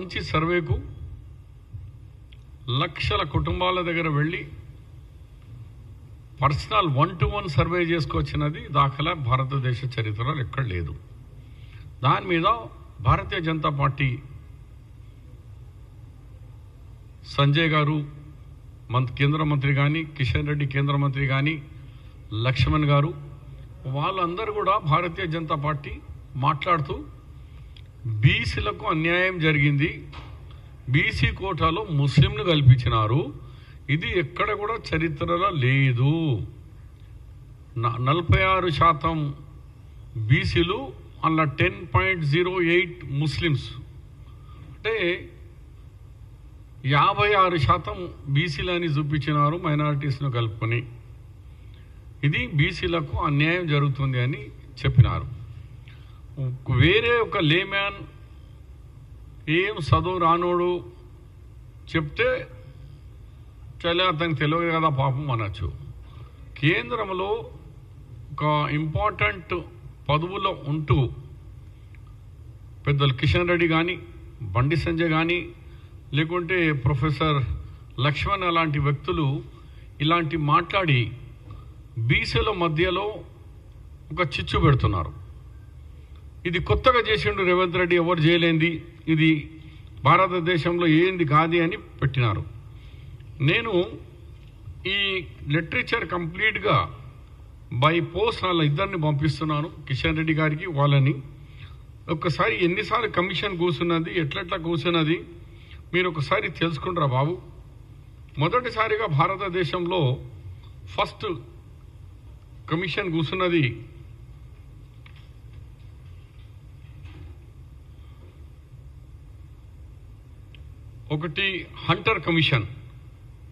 మంచి సర్వేకు లక్షల కుటుంబాల దగ్గర వెళ్ళి పర్సనల్ 1-to-1 సర్వే చేసుకొచ్చినది దాఖలా భారతదేశ చరిత్రలో ఎక్కడ లేదు. దాని మీద భారతీయ జనతా పార్టీ సంజయ్ గారు కేంద్ర మంత్రి కానీ, కిషన్ రెడ్డి కేంద్ర మంత్రి కానీ, లక్ష్మణ్ గారు వాళ్ళందరూ కూడా భారతీయ జనతా పార్టీ మాట్లాడుతూ బీసీలకు అన్యాయం జరిగింది, బీసీ కోటాలో ముస్లింలు కల్పించినారు, ఇది ఎక్కడ కూడా చరిత్రలో లేదు. 46% బీసీలు అలా 10.08 ముస్లిమ్స్ అంటే 56% బీసీలని చూపించినారు మైనారిటీస్ను కలుపుకొని. ఇది బీసీలకు అన్యాయం జరుగుతుంది అని చెప్పినారు. వేరే ఒక లేమ్యాన్ ఏం చదువు రానోడు చెప్తే చలే అతనికి తెలియదు కదా పాపం అనొచ్చు. కేంద్రంలో ఒక ఇంపార్టెంట్ పదవులో ఉంటూ పెద్దలు కిషన్ రెడ్డి కానీ, బండి సంజయ్ కానీ, లేకుంటే ప్రొఫెసర్ లక్ష్మణ్ అలాంటి వ్యక్తులు ఇలాంటి మాట్లాడి బీసీల మధ్యలో ఒక చిచ్చు పెడుతున్నారు. ఇది కొత్తగా చేసిండు రేవంత్ రెడ్డి, ఎవరు చేయలేంది, ఇది భారతదేశంలో ఏంది కాదు అని పెట్టినారు. నేను ఈ లిటరేచర్ కంప్లీట్గా బై పోస్ట్ వాళ్ళ ఇద్దరిని పంపిస్తున్నాను, కిషన్ రెడ్డి గారికి వాళ్ళని. ఒక్కసారి ఎన్నిసార్లు కమిషన్ కూర్చున్నది, ఎట్లెట్లా కూర్చున్నది మీరు ఒకసారి తెలుసుకుంటారా బాబు. మొదటిసారిగా భారతదేశంలో ఫస్ట్ కమిషన్ కూర్చున్నది ఒకటి హంటర్ కమిషన్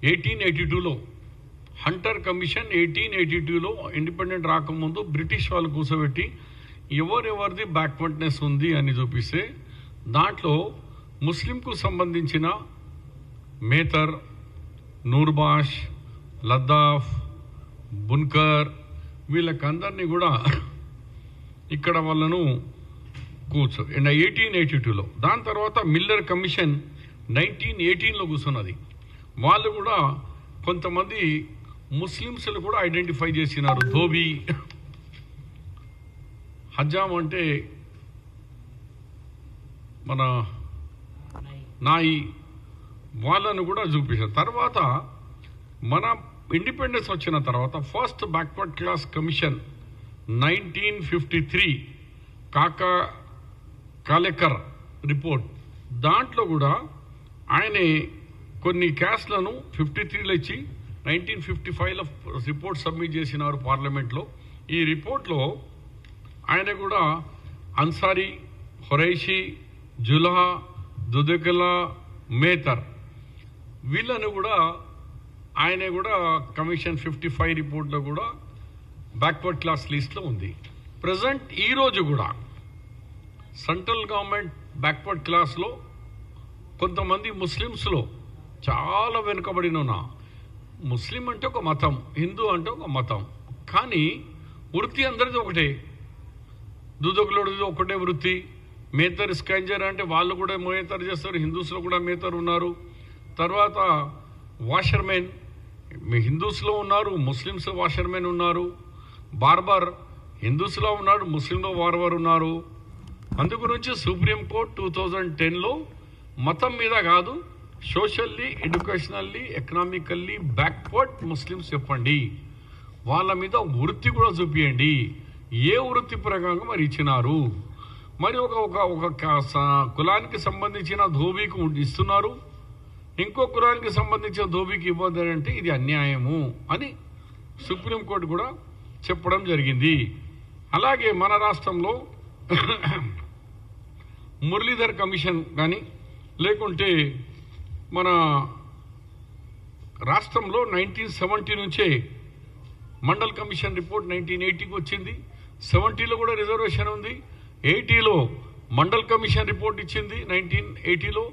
1882లో. హంటర్ కమిషన్ 1882లో ఇండిపెండెంట్ రాకముందు బ్రిటిష్ వాళ్ళు కూర్చోబెట్టి ఎవరెవరిది బ్యాక్వర్డ్నెస్ ఉంది అని చూపిస్తే దాంట్లో ముస్లింకు సంబంధించిన మేతర్, నూర్బాష్, లద్దాఫ్, బున్కర్ వీళ్ళకందరినీ కూడా ఇక్కడ వాళ్ళను 1882లో. దాని తర్వాత మిల్లర్ కమిషన్ 1918లో కూర్చున్నది. వాళ్ళు కూడా కొంతమంది ముస్లిమ్స్లు కూడా ఐడెంటిఫై చేసినారు. ధోబీ, హజ్జాం అంటే మన నాయి, వాళ్ళను కూడా చూపించారు. తర్వాత మన ఇండిపెండెన్స్ వచ్చిన తర్వాత first backward class commission 1953 Kalelkar report, దాంట్లో కూడా ఆయనే కొన్ని క్యాస్ట్లను 53లో ఇచ్చి 1955లో రిపోర్ట్ సబ్మిట్ చేసినారు పార్లమెంట్లో. ఈ రిపోర్ట్లో ఆయన కూడా అన్సారీ, ఖురైషీ, జుల్హా, దుదకలా, మేతర్ వీళ్ళను కూడా ఆయన కూడా కమిషన్ 55 రిపోర్ట్లో కూడా బ్యాక్వర్డ్ క్లాస్ లిస్ట్లో ఉంది. ప్రజెంట్ ఈరోజు కూడా సెంట్రల్ గవర్నమెంట్ బ్యాక్వర్డ్ క్లాస్లో కొంతమంది ముస్లిమ్స్లో చాలా వెనుకబడిన, ముస్లిం అంటే ఒక మతం, హిందూ అంటే ఒక మతం, కానీ వృత్తి అందరిది ఒకటే. దుదకులుడిది ఒకటే వృత్తి. మేతర్ స్కాంజర్ అంటే వాళ్ళు కూడా మేతర్ చేస్తారు, హిందూస్లో కూడా మేతర్ ఉన్నారు. తర్వాత వాషర్మెన్ హిందూస్లో ఉన్నారు, ముస్లిమ్స్ వాషర్మెన్ ఉన్నారు. బార్బర్ హిందూస్లో ఉన్నాడు, ముస్లింలో బార్బర్ ఉన్నారు. అందు గురించి సుప్రీంకోర్టు 2010లో మతం మీద కాదు, socially, educationally, economically backward Muslims చెప్పండి, వాళ్ళ మీద వృత్తి కూడా చూపియండి, ఏ వృత్తి ప్రకారంగా మరి ఇచ్చినారు. మరి ఒక కులానికి సంబంధించిన ధోబీకి ఇస్తున్నారు, ఇంకో కులానికి సంబంధించిన ధోబీకి ఇవ్వద్దని అంటే ఇది అన్యాయము అని సుప్రీంకోర్టు కూడా చెప్పడం జరిగింది. అలాగే మన రాష్ట్రంలో మురళీధర్ కమిషన్ కానీ, లేకుంటే మన రాష్ట్రంలో 1970 నుంచే మండల్ కమిషన్ రిపోర్ట్ 1980కి వచ్చింది. 70లో కూడా రిజర్వేషన్ ఉంది. 80లో మండల్ కమిషన్ రిపోర్ట్ ఇచ్చింది 1980లో.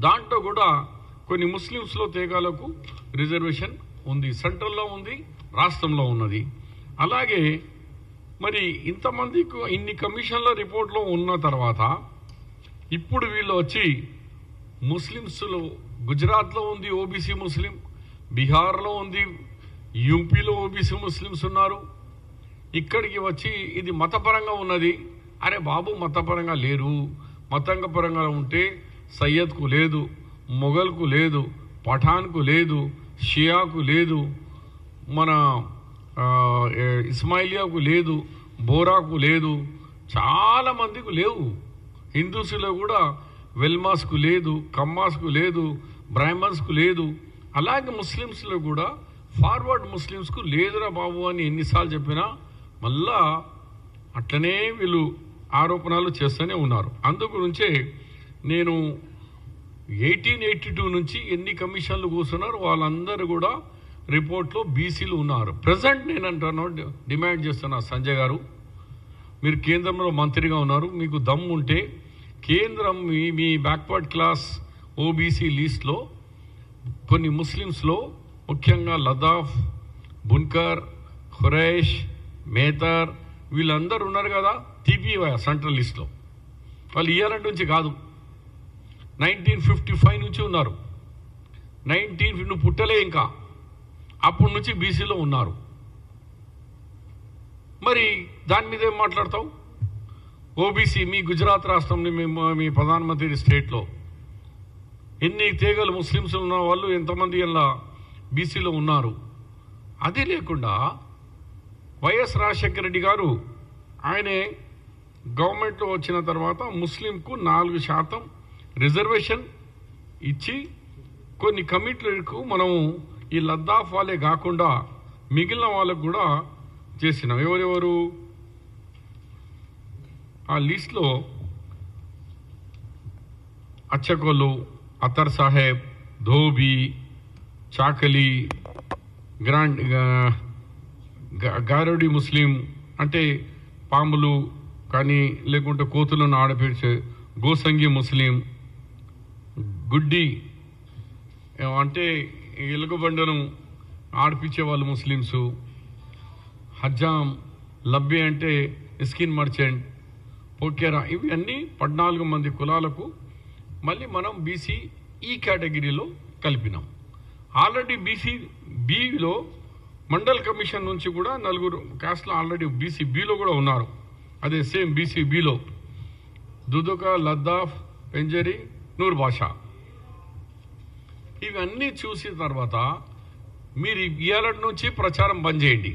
దాంట్లో కూడా కొన్ని ముస్లిమ్స్లో తేగాలకు రిజర్వేషన్ ఉంది. సెంట్రల్లో ఉంది, రాష్ట్రంలో ఉన్నది. అలాగే మరి ఇంతమందికి ఇన్ని కమిషన్ల రిపోర్ట్లో ఉన్న తర్వాత ఇప్పుడు వీళ్ళు వచ్చి ముస్లిమ్స్లో గుజరాత్లో ఉంది ఓబీసీ ముస్లిం, బీహార్లో ఉంది, యూపీలో ఓబీసీ ముస్లిమ్స్ ఉన్నారు. ఇక్కడికి వచ్చి ఇది మతపరంగా ఉన్నది. అరే బాబు, మతపరంగా లేరు. మతంగపరంగా ఉంటే సయ్యద్కు లేదు, మొఘల్కు లేదు, పఠాన్కు లేదు, షియాకు లేదు, మన ఇస్మాయిలియాకు లేదు, బోరాకు లేదు, చాలా మందికి లేవు. హిందూస్లో కూడా వెల్మాస్కు లేదు, కమ్మాస్కు లేదు, బ్రాహ్మణ్స్కు లేదు. అలాగే ముస్లిమ్స్లో కూడా ఫార్వర్డ్ ముస్లిమ్స్కు లేదురా బాబు అని ఎన్నిసార్లు చెప్పినా మళ్ళా అట్లనే వీళ్ళు ఆరోపణలు చేస్తూనే ఉన్నారు. అందుగురించే నేను 1882 నుంచి ఎన్ని కమిషన్లు కూర్చున్నారు వాళ్ళందరూ కూడా రిపోర్ట్లో బీసీలు ఉన్నారు. ప్రజెంట్ నేను అంటాను, డిమాండ్ చేస్తున్నా, సంజయ్ గారు మీరు కేంద్రంలో మంత్రిగా ఉన్నారు, మీకు దమ్ము ఉంటే కేంద్రం మీ బ్యాక్వర్డ్ క్లాస్ ఓబీసీ లిస్ట్లో కొన్ని ముస్లిమ్స్లో ముఖ్యంగా లదాఫ్, బున్కర్, ఖురైష్, మేతర్ వీళ్ళందరూ ఉన్నారు కదా తీపివా సెంట్రల్ లిస్ట్లో. వాళ్ళు ఇయర్ నుంచి కాదు, 1955 నుంచి ఉన్నారు. నువ్వు పుట్టలే ఇంకా, అప్పటి నుంచి బీసీలో ఉన్నారు. మరి దాని మీద ఏం మాట్లాడతావు? ఓబీసీ మీ గుజరాత్ రాష్ట్రంలో మీ ప్రధానమంత్రి స్టేట్లో ఎన్ని తీగలు ముస్లిమ్స్ ఉన్న వాళ్ళు ఎంతమంది ఇలా బీసీలో ఉన్నారు. అది లేకుండా వైఎస్ రాజశేఖర రెడ్డి గారు ఆయనే గవర్నమెంట్లో వచ్చిన తర్వాత ముస్లింకు 4% రిజర్వేషన్ ఇచ్చి కొన్ని కమిటీలకు మనము ఈ లద్దాఫ్ వాళ్ళే కాకుండా మిగిలిన వాళ్ళకు కూడా చేసినాం. ఎవరెవరు ఆ లిస్ట్లో? అచ్చకొల్లు, అతర్ సాహెబ్, ధోబీ, చాకలి, గారడి ముస్లిం అంటే పాములు కానీ లేకుంటే కోతులను ఆడపేర్చే గోసంగి ముస్లిం, గుడ్డి అంటే ఎలుగుబండను ఆడిపించే వాళ్ళు ముస్లిమ్సు, హజ్జాం, లబ్బి అంటే స్కిన్ మర్చెంట్, పోకేరా, ఇవి అన్నీ 14 మంది కులాలకు మళ్ళీ మనం బీసీ ఈ కేటగిరీలో కలిపినాం. Already BC below Mandal commission నుంచి కూడా 4 కాస్ట్లో ఆల్రెడీ బీసీ బిలో కూడా ఉన్నారు. అదే సేమ్ బీసీ బిలో దుదుక, లద్దాఫ్, పెంజరి, నూర్ భాషా. ఇవన్నీ చూసిన తర్వాత మీరు ఇవాళ నుంచి ప్రచారం బంద్ చేయండి.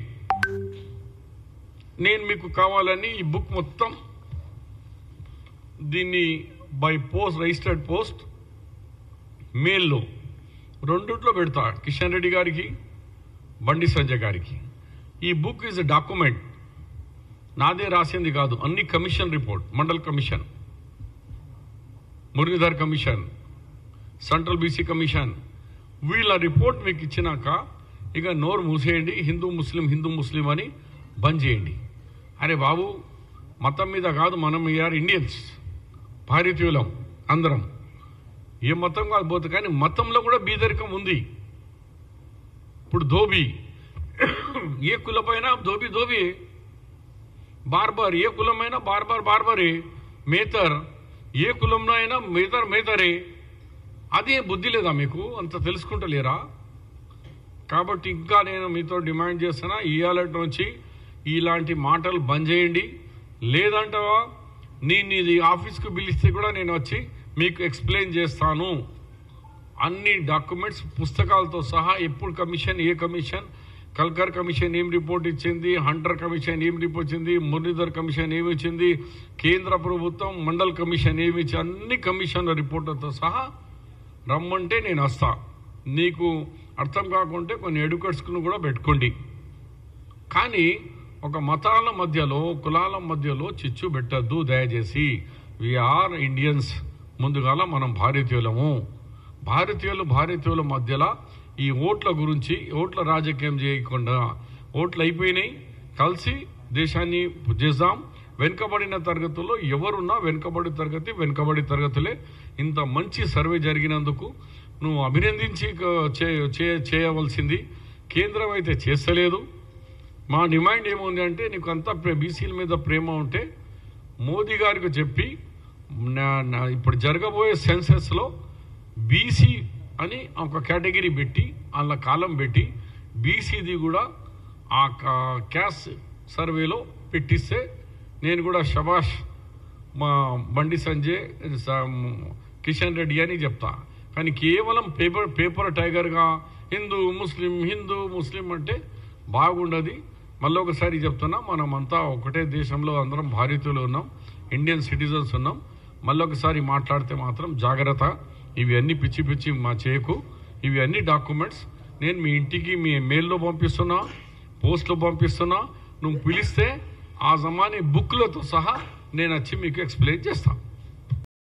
నేను మీకు కావాలని ఈ బుక్ మొత్తం దీన్ని బై పోస్ట్, రిజిస్టర్డ్ పోస్ట్, మెయిల్లో రెండిట్లో పెడతా, కిషన్ రెడ్డి గారికి, బండి సంజయ్ గారికి. ఈ బుక్ ఈజ్ ఎ డాక్యుమెంట్, నాదే రాసింది కాదు, అన్ని commission report, mandal commission, Muralidhar commission, central BC commission, వీళ్ళ రిపోర్ట్ మీకు ఇచ్చినాక ఇక నోరు మూసేయండి. హిందూ ముస్లిం అని బంద్ చేయండి. అరే బాబు, మతం మీద కాదు, మనం వీఆర్ ఇండియన్స్, భారతీయులం అందరం. ఏ మతం కాదు పోతే, కానీ మతంలో కూడా బీదరికం ఉంది. ఇప్పుడు ధోబీ, ఏ కులమైనా ధోబీ, బార్బర్, ఏ కులమైనా బార్బరే, మేతర్, ఏ కులంలో అయినా మేతరే. అదే బుద్ధి లేదా మీకు? అంత తెలుసుకుంటలేరా? కాబట్టి ఇంకా నేను మీతో డిమాండ్ చేస్తున్నా, ఇవాళ నుంచి ఇలాంటి మాటలు బంద్ చేయండి. లేదంటావా నేను ఇది ఆఫీస్కు పిలిస్తే కూడా నేను వచ్చి మీకు ఎక్స్ప్లెయిన్ చేస్తాను. అన్ని డాక్యుమెంట్స్ పుస్తకాలతో సహా, ఎప్పుడు కమిషన్, ఏ కమిషన్, కల్కర్ కమిషన్ ఏం రిపోర్ట్ ఇచ్చింది, హంటర్ కమిషన్ ఏం రిపోర్ట్ ఇచ్చింది, మురళీధర్ కమిషన్ ఏమి ఇచ్చింది, కేంద్ర ప్రభుత్వం మండల్ కమిషన్ ఏమి ఇచ్చి, అన్ని కమిషన్ల రిపోర్ట్లతో సహా రమ్మంటే నేను వస్తా. నీకు అర్థం కాకుంటే కొన్ని ఎడ్యుకేట్స్ను కూడా పెట్టుకోండి. కానీ ఒక మతాల మధ్యలో, కులాల మధ్యలో చిచ్చు పెట్టద్దు దయచేసి. We are Indians. ముందుగాల మనం భారతీయులము. భారతీయుల మధ్యలో ఈ ఓట్ల గురించి, ఓట్ల రాజకీయం చేయకుండా, ఓట్లు అయిపోయినాయి, కలిసి దేశాన్ని చేద్దాం. వెనుకబడిన తరగతుల్లో ఎవరున్నా వెనుకబడి తరగతులే. ఇంత మంచి సర్వే జరిగినందుకు నువ్వు అభినందించి చేయవలసింది. కేంద్రం అయితే చేస్తలేదు. మా డిమాండ్ ఏముంది అంటే, నీకు అంతా బీసీల మీద ప్రేమ ఉంటే మోదీ గారికి చెప్పి ఇప్పుడు జరగబోయే సెన్సెస్లో బీసీ అని ఒక కేటగిరీ పెట్టి అలా కాలం పెట్టి బీసీది కూడా ఆ క్యాస్ట్ సర్వేలో పెట్టిస్తే నేను కూడా శభాష్ మా బండి సంజయ్ కిషన్ రెడ్డి అని చెప్తా. కానీ కేవలం పేపర్ టైగర్గా హిందూ ముస్లిం అంటే బాగుండదు. మళ్ళీ ఒకసారి చెప్తున్నా, మనమంతా ఒకటే దేశంలో అందరం భారతీయులు ఉన్నాం, ఇండియన్ సిటిజన్స్ ఉన్నాం. మళ్ళీ ఒకసారి మాట్లాడితే మాత్రం జాగ్రత్త. ఇవి అన్ని పిచ్చి మా చేయకు. ఇవి అన్ని డాక్యుమెంట్స్ నేను మీ ఇంటికి మీ మెయిల్లో పంపిస్తున్నా, పోస్ట్లో పంపిస్తున్నా. నువ్వు పిలిస్తే ఆ జమానీ బుక్లతో సహా నేను వచ్చి మీకు ఎక్స్ప్లెయిన్ చేస్తాను.